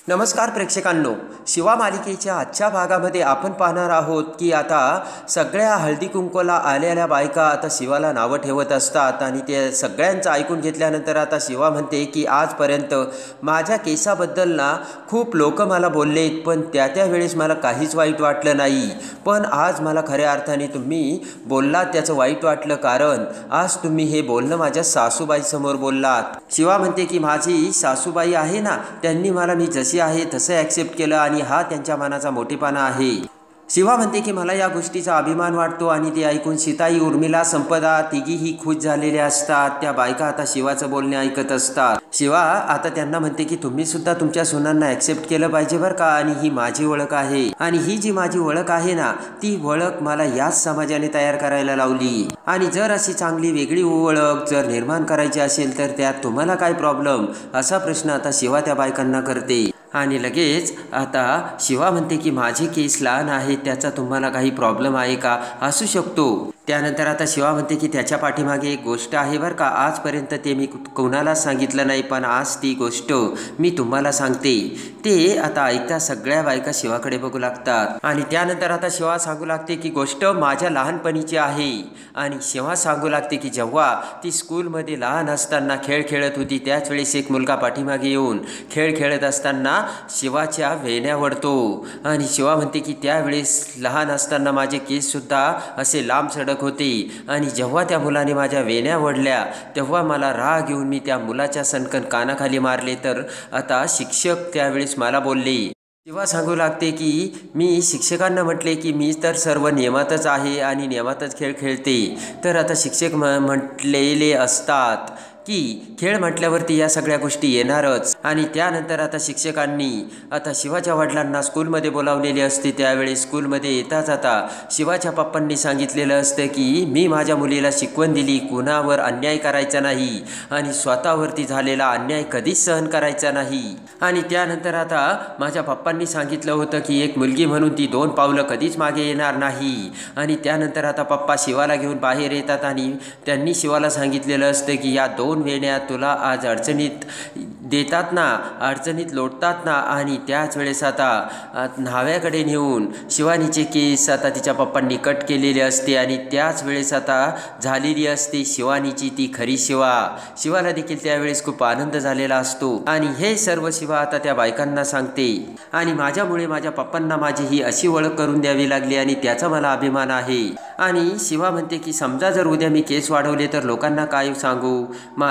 नमस्कार प्रेक्षकांनो, शिवा मालिकेच्या आजच्या भागामध्ये आपण पाहणार आहोत की आता सगळ्या हळदी कुंकूला आलेल्या बायका आता शिवाला नावं ठेवत असतात आणि ते सगळ्यांचं ऐकून घेतल्यानंतर आता शिवा म्हणते की आजपर्यंत माझ्या केसाबद्दल ना खूप लोक मला बोललेत, पण त्या वेळेस मला काहीच वाईट वाटलं नाही, पण आज मला खऱ्या अर्थाने तुम्ही बोललात त्याचं वाईट वाटलं, कारण आज तुम्ही हे बोलणं माझ्या सासूबाईसमोर बोललात. शिवा म्हणते की माझी सासूबाई आहे ना, त्यांनी मला मी जशी आहे तसं ॲक्सेप्ट केलं आणि हा त्यांच्या मनाचा मोठेपणा आहे. शिवा म्हणते की मला या गोष्टीचा अभिमान वाटतो आणि ते ऐकून सीताई, उर्मिला, संपदा तिघीही खुश झालेल्या असतात. त्या बायका आता शिवाचं बोलणे ऐकत असतात. शिवा आता त्यांना म्हणते की तुम्ही सुद्धा तुमच्या सुनांना ॲक्सेप्ट केलं पाहिजे बरं का, आणि ही माझी ओळख आहे आणि ही जी माझी ओळख आहे ना, ती ओळख मला याच समाजाने तयार करायला लावली आणि जर अशी चांगली वेगळी ओळख जर निर्माण करायची असेल तर त्यात तुम्हाला काय प्रॉब्लेम, असा प्रश्न आता शिवा त्या बायकांना करते. आणि लगेच आता शिवा म्हणते की माझे केस लहान आहेत, त्याचा तुम्हाला काही प्रॉब्लेम आहे का, असू शकतो. त्यानंतर आता शिवा म्हणते की त्याच्या पाठीमागे एक गोष्ट आहे बरं का, आजपर्यंत ते मी कोणालाच सांगितलं नाही, पण आज ती गोष्ट मी तुम्हाला सांगते. ते आता ऐकता सगळ्या बायका शिवाकडे बघू लागतात आणि त्यानंतर आता शिवा सांगू लागते की गोष्ट माझ्या लहानपणीची आहे. आणि शिवा सांगू लागते की जेव्हा ती स्कूलमध्ये लहान असताना खेळ खेळत होती, त्याच वेळेस एक मुलगा पाठीमागे येऊन खेळ खेळत असताना शिवाच्या वेण्या वळतो आणि शिवा म्हणते की त्यावेळेस लहान असताना माझे केससुद्धा असे लांब सडक होते आणि जेव्हा त्या मुलाने माझ्या वेण्या वडल्या तेव्हा मला राग येऊन मी त्या मुलाच्या सणकण कानाखाली मारले, तर आता शिक्षक त्यावेळेस मला बोलले. शिवा सांगू लागते की मी शिक्षकांना म्हटले की मी तर सर्व नियमातच आहे आणि नियमातच खेळ खेळते, तर आता शिक्षक म्हटलेले असतात की खेळ म्हटल्यावरती या सगळ्या गोष्टी येणारच. आणि त्यानंतर आता शिक्षकांनी आता शिवाच्या वडिलांना स्कूलमध्ये बोलावलेले असते. त्यावेळेस स्कूलमध्ये येताच आता शिवाच्या पप्पांनी सांगितलेलं असतं की मी माझ्या मुलीला शिकवण दिली, कुणावर अन्याय करायचा नाही आणि स्वतःवरती झालेला अन्याय कधीच सहन करायचा नाही. आणि त्यानंतर आता माझ्या पप्पांनी सांगितलं होतं की एक मुलगी म्हणून ती 2 पावलं कधीच मागे येणार नाही. आणि त्यानंतर आता पप्पा शिवाला घेऊन बाहेर येतात आणि त्यांनी शिवाला सांगितलेलं असतं की या 2 वेण्या तुला आज अडचणीत देतात ना, अडचणीत लोटतात ना. आणि त्याच वेळेस आता न्हाव्याकडे नेऊन शिवानीचे केस आता तिच्या पप्पांनी कट केलेले असते आणि त्याच वेळेस आता झालेली असते शिवानीची ती खरी शिवा. शिवाला देखील त्यावेळेस खूप आनंद झालेला असतो आणि हे सर्व शिवा आता त्या बायकांना सांगते. आणि माझ्यामुळे माझ्या पप्पांना माझी ही अशी ओळख करून द्यावी लागली आणि त्याचा मला अभिमान आहे. आणि शिवा म्हणते की समजा जर उद्या मी केस वाढवले तर लोकांना काय सांगू,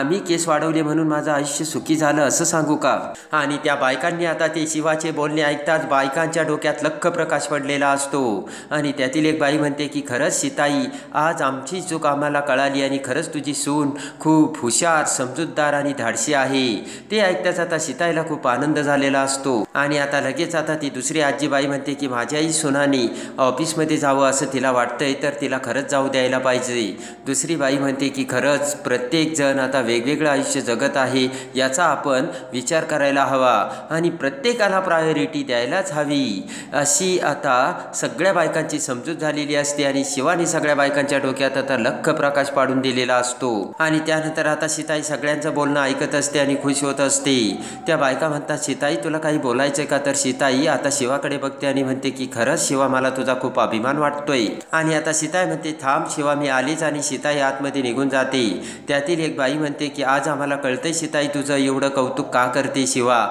मी केस वाढवले म्हणून माझं आयुष्य सुखी झालं असं सांगू का. आणि त्या बायकांनी आता ते शिवाचे बोलणे ऐकताच बायकांच्या डोक्यात लख्ख प्रकाश पडलेला असतो. आणि त्यातील एक बाई म्हणते की खरंच सीताई, आज आमची चूक आम्हाला कळाली आणि खरंच तुझी सून खूप हुशार, समजूतदार आणि धाडशी आहे. ते ऐकताच आता सीताईला खूप आनंद झालेला असतो. आणि आता लगेच आता ती दुसरी आजीबाई म्हणते की माझ्याही सुनाने ऑफिसमध्ये जावं असं तिला वाटतंय, तर तिला खरंच जाऊ द्यायला पाहिजे. दुसरी बाई म्हणते की खरंच प्रत्येक जण आता वेगवेगळं आयुष्य जगत आहे, याचा आपण विचार करायला हवा आणि प्रत्येकाला प्रायोरिटी द्यायलाच हवी, अशी आता सगळ्या बायकांची समजूत झालेली असते. आणि शिवानी सगळ्या बायकांच्या डोक्यात आता लख्ख प्रकाश पाडून दिलेला असतो. आणि त्यानंतर आता सीताई सगळ्यांचं बोलणं ऐकत असते आणि खुश होत असते. त्या बायका म्हणतात सीताई तुला काही बोलायचं का, तर सीताई आता शिवाकडे बघते आणि म्हणते की खरंच शिवा, मला तुझा खूप अभिमान वाटतोय. आणि आता सीताई म्हणते थांब शिवा, मी आलीच. आणि सीताई आतमध्ये निघून जाते. त्यातील एक बाई म्हणते की आज आम्हाला कळतंय सीताई तुझं एवढं कौतुक का करते शिवा.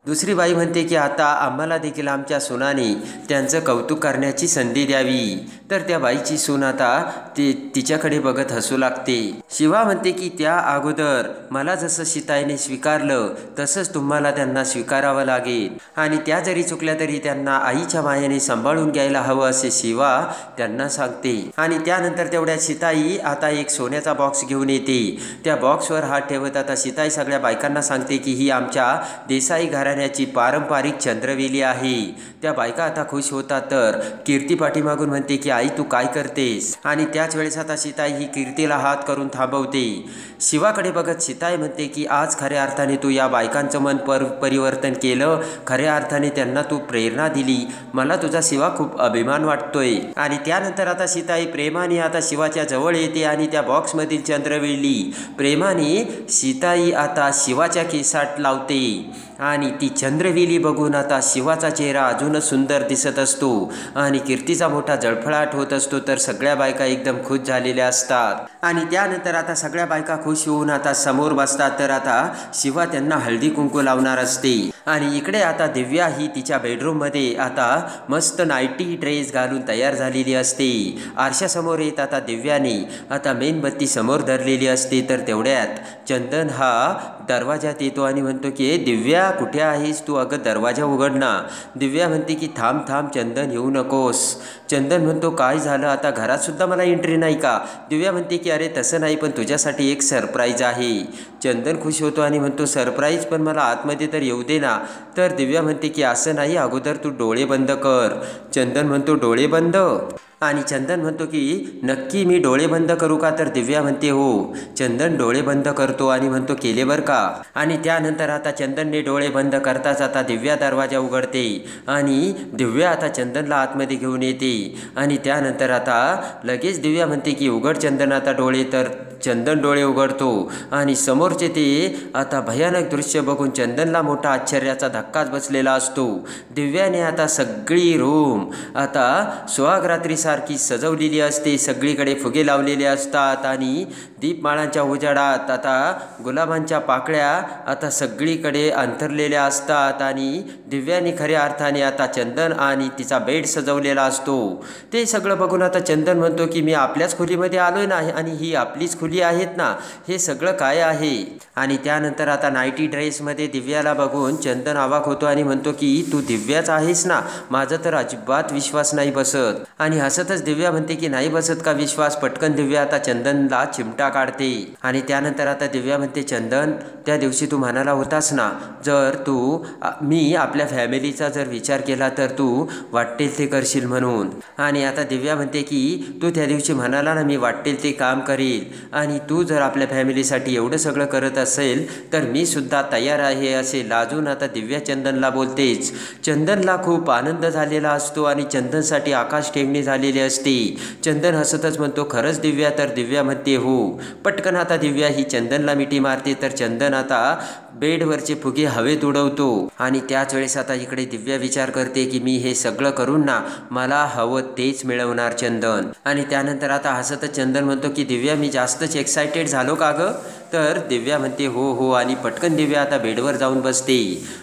दुसरी बाई म्हणते की आता आम्हाला देखील आमच्या सुनाने त्यांचं कौतुक करण्याची संधी द्यावी. तर त्या बाईची सून आता तिच्याकडे बघत हसू लागते. शिवा म्हणते की त्या अगोदर मला जसं सीताईने स्वीकारलं तसंच तुम्हाला त्यांना स्वीकारावं लागेल आणि त्या जरी चुकल्या तरी त्यांना आईच्या मायेने सांभाळून घ्यायला हवं असे शिवा त्यांना सांगते. आणि त्यानंतर तेवढ्या सीताई आता एक सोन्याचा बॉक्स घेऊन येते. त्या बॉक्सवर हात ठेवत आता सीताई सगळ्या बायकांना सांगते की ही आमच्या देसाई घराण्याची पारंपरिक चंद्रवेली आहे. त्या बायका आता खुश होतात. तर कीर्ती पाठीमागून म्हणते की आई तू काय करतेस. आणि त्याच वेळेस आता सीताई ही कीर्तीला हात करून थांबवते. शिवाकडे बघत सीताई म्हणते की आज खऱ्या अर्थाने तू या बायकांचं मन परिवर्तन केलं, खऱ्या अर्थाने त्यांना तू प्रेरणा दिली, मला तुझा शिवा खूप अभिमान वाटतोय. आणि त्यानंतर आता सीताई प्रेमाने आता शिवाच्या जवळ येते आणि त्या बॉक्समधील चंद्रवेली प्रेमाने सीताई आता शिवाच्या केसात लावते. आणि ती चंद्रवेली बघून आता शिवाचा चेहरा अजूनच सुंदर दिसत असतो आणि कीर्तीचा मोठा जळफळाट होत असतो. तर सगळ्या बायका एकदम खुश झालेल्या असतात आणि त्यानंतर आता सगळ्या बायका खुश होऊन आता समोर बसतात. तर आता शिवा त्यांना हळदी कुंकू लावणार असते आणि इकडे आता दिव्या ही तिच्या बेडरूममध्ये आता मस्त नाईटी ड्रेस घालून तयार झालेली असते. आरशासमोर येत आता दिव्याने आता मेणबत्ती समोर धरलेली असते. तर तेवढ्यात चंदन हा दरवाजात येतो आणि म्हणतो की दिव्या कुठे आहेस तू? अगं दरवाजा उघड ना. दिव्या म्हणते की थांब थांब चंदन येऊ नकोस. चंदन म्हणतो काय झालं? आता घरात सुद्धा मला एंट्री नाही का? दिव्या म्हणते की अरे तसं नाही, पण तुझ्यासाठी एक सरप्राईज आहे. चंदन खुश होतो आणि म्हणतो सरप्राईज? पण मला आतमध्ये तर येऊ दे ना. तर दिव्या म्हणते की असं नाही, अगोदर तू डोळे बंद कर. चंदन म्हणतो डोळे बंद? आणि चंदन म्हणतो की नक्की मी डोळे बंद करू का? तर दिव्या म्हणते हो. चंदन डोळे बंद करतो आणि म्हणतो केले बरं का. आणि त्यानंतर आता चंदनने डोळे बंद करताच आता दिव्या दरवाजा उघडते आणि दिव्या आता चंदनला आतमध्ये घेऊन येते आणि त्यानंतर आता लगेच दिव्या म्हणते की उघड चंदन आता डोळे. तर चंदन डोळे उघडतो आणि समोरचे ते आता भयानक दृश्य बघून चंदनला मोठा आश्चर्याचा धक्काच बसलेला असतो. दिव्याने आता सगळी रूम आता सुहागरात्रीसारखी सजवलेली असते. सगळीकडे फुगे लावलेले असतात आणि दीपमाळांच्या उजाडात आता गुलाबांच्या पाकळ्या आता सगळीकडे अंथरलेल्या असतात आणि दिव्याने खऱ्या अर्थाने आता चंदन आणि तिचा बेड सजवलेला असतो. ते सगळं बघून आता चंदन म्हणतो की मी आपल्याच खोलीमध्ये आलोय ना आणि ही आपलीच खोली आहेत ना, हे सगळं काय आहे? आणि त्यानंतर आता नाईटी ड्रेसमध्ये दिव्याला बघून चंदन अवाक होतो आणि म्हणतो की तू दिव्याच आहेस ना? माझं तर अजिबात विश्वास नाही बसत. आणि हसतच दिव्या म्हणते की नाही बसत का विश्वास? पटकन दिव्या आता चंदनला चिमटा काढते आणि त्यानंतर आता दिव्या म्हणते चंदन त्या दिवशी तू म्हणाला होतास ना जर तू मी आपल्या फॅमिलीचा जर विचार केला तर तू वाटेल ते करशील म्हणून. आणि आता दिव्या म्हणते की तू त्या दिवशी म्हणाला ना मी वाटेल ते काम करेल आणि तू जर आपल्या फॅमिलीसाठी एवढं सगळं करत असेल तर मी सुद्धा तयार आहे असे लाजून आता दिव्या चंदनला बोलतेच. चंदनला खूप आनंद झालेला असतो आणि चंदनसाठी आकाश ठेवणी झालेली असते. चंदन हसतच म्हणतो खरंच दिव्या? तर दिव्या म्हणते हो. पटकन आता दिव्या ही चंदनला मिठी मारते. तर चंदन आता बेडवरचे फुगे हवेत उडवतो आणि त्याच वेळेस आता इकडे दिव्या विचार करते की मी हे सगळं करून ना मला हवं तेच मिळवणार चंदन. आणि त्यानंतर आता हसतच चंदन म्हणतो की दिव्या मी जास्तच एक्सायटेड झालो का गं? तर दिव्या म्हणते हो हो. आणि पटकन दिव्या आता बेडवर जाऊन बसते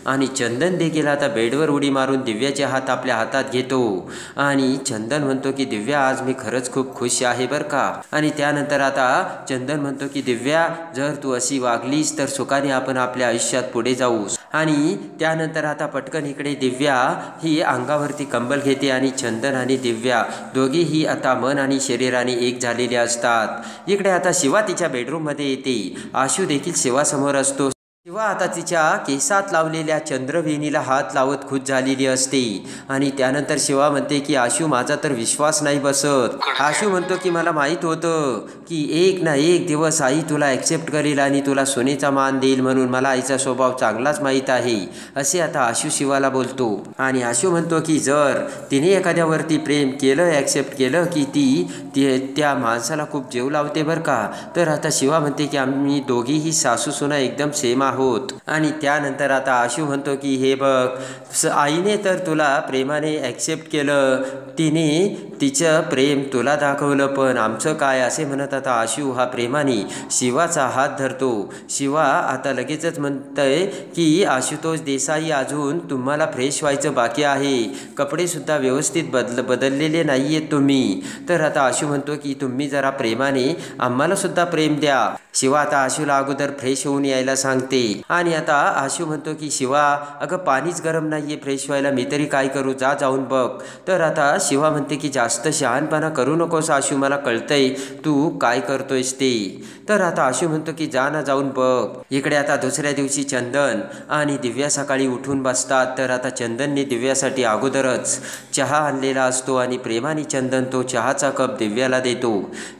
आणि चंदन देखील आता बेडवर उडी मारून दिव्याचे हात आपल्या हातात घेतो आणि चंदन म्हणतो की दिव्या आज मी खरंच खूप खुश आहे बरं का. आणि त्यानंतर आता चंदन म्हणतो की दिव्या जर तू अशी वागलीस तर सुखाने आपण आपल्या आयुष्यात पुढे जाऊ. आणि त्यानंतर आता पटकन इकडे दिव्या ही अंगावरती कंबल घेते आणि चंदन आणि दिव्या दोघीही आता मन आणि शरीराने एक झालेले असतात. इकडे आता शिवा तिच्या बेडरूममध्ये येते. आशू देखील शिवासमोर असतो. शिवा आता तिच्या केसात लावलेल्या चंद्रवेणीला हात लावत खुश झालेली असते आणि त्यानंतर शिवा म्हणते की आशू माझा तर विश्वास नाही बसत. आशू म्हणतो की मला माहीत होतं की एक ना एक दिवस आई तुला ॲक्सेप्ट करेल आणि तुला सोनेचा मान देईल म्हणून मला आईचा स्वभाव चांगलाच माहीत आहे असे आता आशू शिवाला बोलतो. आणि आशू म्हणतो की जर तिने एखाद्यावरती प्रेम केलं ॲक्सेप्ट केलं की ती त्या माणसाला खूप जीव लावते बरं का. तर आता शिवा म्हणते की आम्ही दोघीही सासू सुना एकदम सेम आहोत. आणि त्यानंतर आता आशू म्हणतो की हे बघ आईने तर तुला प्रेमाने ॲक्सेप्ट केलं, तिने तिचं प्रेम तुला दाखवलं, पण आमचं काय असे म्हणत आता आशू हा प्रेमाने शिवाचा हात धरतो. शिवा आता लगेचच म्हणतंय की आशुतोष देसाई अजून तुम्हाला फ्रेश व्हायचं बाकी आहे, कपडेसुद्धा व्यवस्थित बदललेले नाही आहेत तुम्ही. तर आता आशू म्हणतो की तुम्ही जरा प्रेमाने आम्हाला सुद्धा प्रेम द्या. शिवा आता आशूला अगोदर फ्रेश होऊन यायला सांगते आणि आता आशू म्हणतो की शिवा अगं पाणीच गरम नाही आहे फ्रेश व्हायला, मी तरी काय करू, जा जाऊन बघ. तर आता शिवा म्हणते की जास्त शहाणपणा करू नकोस आशू, मला कळतंय तू काय करतोयस ते. तर आता आशू म्हणतो की जा ना जाऊन बघ. इकडे आता दुसऱ्या दिवशी चंदन आणि दिव्या सकाळी उठून बसतात. तर आता चंदनने दिव्यासाठी अगोदरच चहा आणलेला असतो आणि प्रेमाने चंदन तो चहाचा कप दिव्याला देतो.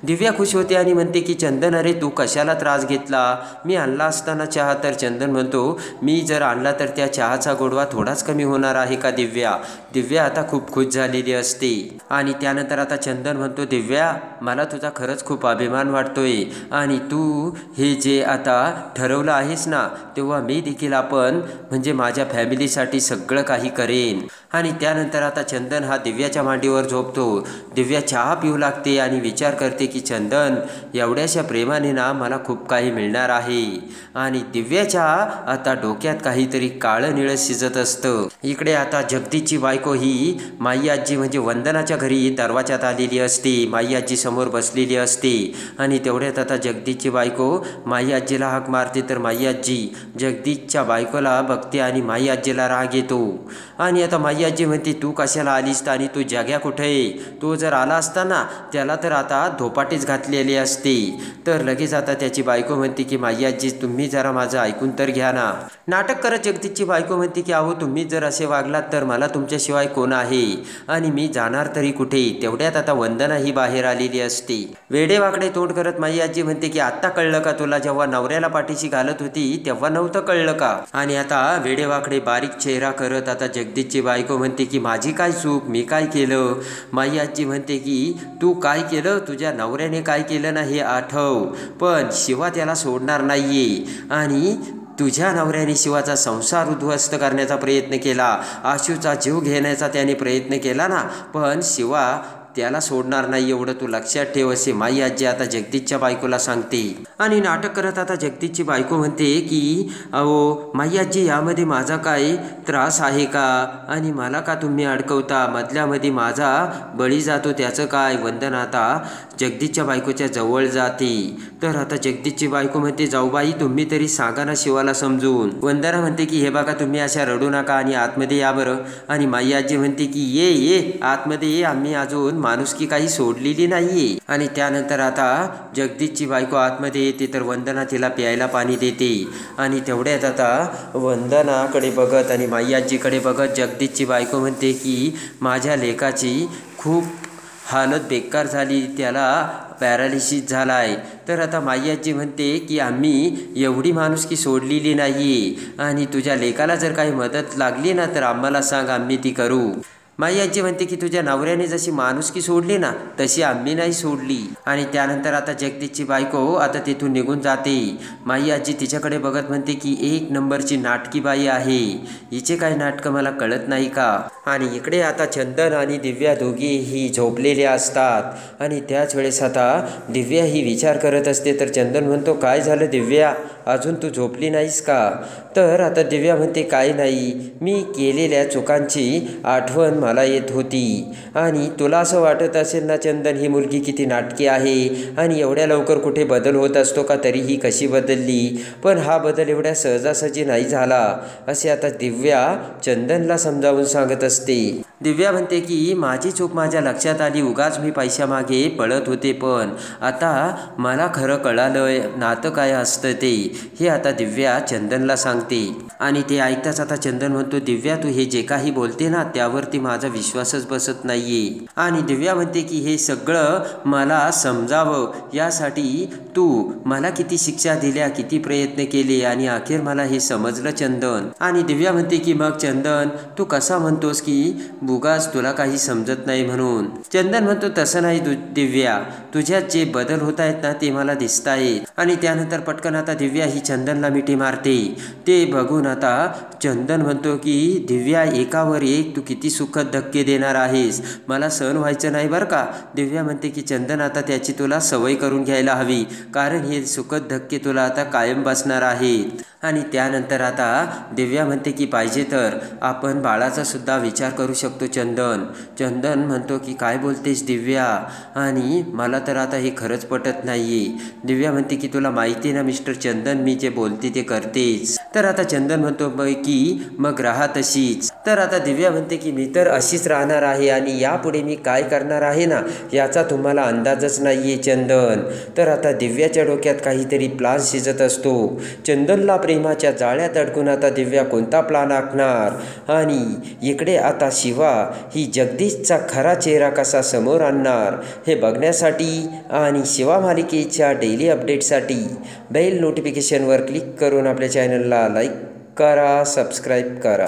दिव्या खुश होते आणि म्हणते की चंदन अरे तू कशाला त्रास घेतला, मी आणला असताना चहा. तर चंदन म्हणतो, मी जर आणला तर त्या चहाचा गोडवा थोडाच कमी होणार आहे का दिव्या? दिव्या आता खूप खुश झालेली असते. आणि त्यानंतर आता चंदन म्हणतो, दिव्या मला तुझा खरंच खूप अभिमान वाटतोय आणि तू हे जे आता ठरवलं आहेस ना, तेव्हा मी देखील आपण म्हणजे माझ्या फॅमिलीसाठी सगळं काही करेन. आणि त्यानंतर आता चंदन हा दिव्याच्या मांडीवर झोपतो. दिव्या चहा पिऊ लागते आणि विचार करते की चंदन एवढ्याशा प्रेमाने ना मला खूप काही मिळणार आहे. आणि दिव्याच्या आता डोक्यात काहीतरी काळं निळं शिजत असतं. इकडे आता जगदीशची बायको ही माई आजी म्हणजे वंदनाच्या घरी दरवाजात आलेली असते. माई आजी समोर बसलेली असते आणि तेवढ्यात आता जगदीशची बायको माई आजीला हाक मारते. तर माई आजी जगदीशच्या बायकोला बघते आणि माई आजीला राग येतो. आणि आता माई आजी म्हणते, तू कशाला आलीस आणि तू जग्या कुठे आहे? तो जर आला असता ना त्याला तर आता धोपाटीच घातलेली असते. तर लगेच आता त्याची बायको म्हणते की माई आजी तुम्ही जरा माझं ऐकून तर घ्या ना. नाटक करत जगदीशची बायको म्हणते की अहो तुम्ही जर असे वागलात तर मला तुमच्याशिवाय कोण आहे आणि मी जाणार तरी कुठे? तेवढ्यात आता वंदना ही बाहेर आलेली असते. वेडेवाकडे तोंड करत माई आजी म्हणते की आत्ता कळलं का तुला? जेव्हा नवऱ्याला पाठीशी घालत होती तेव्हा नव्हतं कळलं का? आणि आता वेडेवाकडे बारीक चेहरा करत आता जगदीशची बायको म्हणते की माझी काय चूक? मी काय केलं? माई आजी म्हणते की तू काय केलं? तुझ्या नवऱ्याने काय केलं ना हे आठव, पण शिवा त्याला सोडणार नाहीये. आणि तुझ्या नवऱ्याने शिवाचा संसार उद्ध्वस्त करण्याचा प्रयत्न केला, आशूचा जीव घेण्याचा त्याने प्रयत्न केला ना, पण शिवा त्याला सोडणार नाही एवढं तू लक्षात ठेव, असे माई आजी आता जगदीशच्या बायकोला सांगते. आणि नाटक करत आता जगदीशची बायको म्हणते की अहो माई आजी यामध्ये माझा काय त्रास आहे का? आणि मला का तुम्ही अडकवता? मधल्यामध्ये माझा बळी जातो त्याचं काय? वंदना आता जगदीशच्या बायकोच्या जवळ जाते. तर आता जगदीशची बायको म्हणते, जाऊबाई तुम्ही तरी सांगा ना शिवाला समजून. वंदना म्हणते की हे बघा तुम्ही अशा रडू नका आणि आतमध्ये या बरं. आणि माई आजी म्हणते की ये ये आतमध्ये ये, आम्ही अजून माणुसकी काही सोडलेली नाहीये. आणि त्यानंतर आता जगदीशची बायको आतमध्ये येते. तर वंदना तिला प्यायला पाणी देते. आणि तेवढ्यात आता वंदनाकडे बघत आणि माई आजीकडे बघत जगदीशची बायको म्हणते की माझ्या लेकाची खूप हालत बेकार झाली, त्याला पॅरालिसिस झाला आहे. तर आता माई आजी म्हणते की आम्ही एवढी माणुसकी सोडलेली नाही आणि तुझ्या लेकाला जर काही मदत लागली ना तर आम्हाला सांग, आम्ही ती करू. माई आजी म्हणते की तुझ्या नवऱ्याने जशी माणुसकी सोडली ना तशी आम्ही नाही सोडली. आणि त्यानंतर आता जगदीशची बायको आता तिथून निघून जाते. माई आजी तिच्याकडे बघत म्हणते की एक नंबरची नाटकी बाई आहे, हिचे काय नाटकं मला कळत नाही का? आणि इकडे आता चंदन आणि दिव्या दोघीही झोपलेल्या असतात. आणि त्याच वेळेस आता दिव्या ही विचार करत असते. तर चंदन म्हणतो, काय झालं दिव्या, अजून तू झोपली नाहीस का? तर आता दिव्या म्हणते, काय नाही, मी केलेल्या चुकांची आठवण मला येत होती. आणि तुला असं वाटत असेल ना चंदन ही मुलगी किती नाटकी आहे आणि एवढ्या लवकर कुठे बदल होत असतो का? तरीही कशी बदलली, पण हा बदल एवढ्या सहजासहजी नाही झाला, असे आता दिव्या चंदनला समजावून सांगत असते. दिव्या म्हणते की माझी चूक माझ्या लक्षात आली, उगाच मी पैशामागे पळत होते, पण आता मला खरं कळालं नातं काय असतं ते, हे आता दिव्या चंदनला सांगते. आणि ते ऐकताच आता चंदन म्हणतो, दिव्या तू हे जे काही बोलते ना त्यावरती माझा विश्वासच बसत नाहीये. आणि दिव्या म्हणते की हे सगळं मला समजावं यासाठी तू मला किती शिक्षा दिल्या, किती प्रयत्न केले आणि अखेर मला हे समजलं चंदन. आणि दिव्या म्हणते की मग चंदन तू कसा म्हणतोस की बुगास तुला काही समजत नाही म्हणून? चंदन म्हणतो, तसं नाही दिव्या, तुझ्यात जे बदल होत आहेत ना ते मला दिसत आहेत. आणि त्यानंतर पटकन आता दिव्या ही चंदनला मिठी मारते. ते बघून आता चंदन म्हणतो की दिव्या एकावर एक तू किती सुखद धक्के देणार आहेस, मला सहन व्हायचं नाही बरं का? दिव्या म्हणते की चंदन आता त्याची तुला सवय करून घ्यायला हवी, कारण हे सुखद धक्के तुला आता कायम बसणार आहेत. आणि त्यानंतर आता दिव्या म्हणते की पाहिजे तर आपण बाळाचा सुद्धा विचार करू शकतो चंदन. चंदन म्हणतो की काय बोलतेस दिव्या, आणि मला तर आता हे खरंच पटत नाहीये. दिव्या म्हणते की तुला माहिती ना मिस्टर चंदन, मी जे बोलते ते करतेच. तर आता चंदन म्हणतो की मग राहा तशीच. तर आता दिव्या म्हणते की मी तर अशीच राहणार आहे आणि यापुढे मी काय करणार आहे ना याचा तुम्हाला अंदाजच नाही आहे चंदन. तर आता दिव्याच्या डोक्यात काहीतरी प्लान शिजत असतो. चंदनला प्रेमाच्या जाळ्यात अडकून आता दिव्या कोणता प्लान आखणार आणि इकडे आता शिवा ही जगदीशचा खरा चेहरा कसा समोर आणणार हे बघण्यासाठी आणि शिवा मालिकेच्या डेली अपडेटसाठी बेल नोटिफिकेशनवर क्लिक करून आपल्या चॅनलला लाईक करा, सबस्क्राईब करा.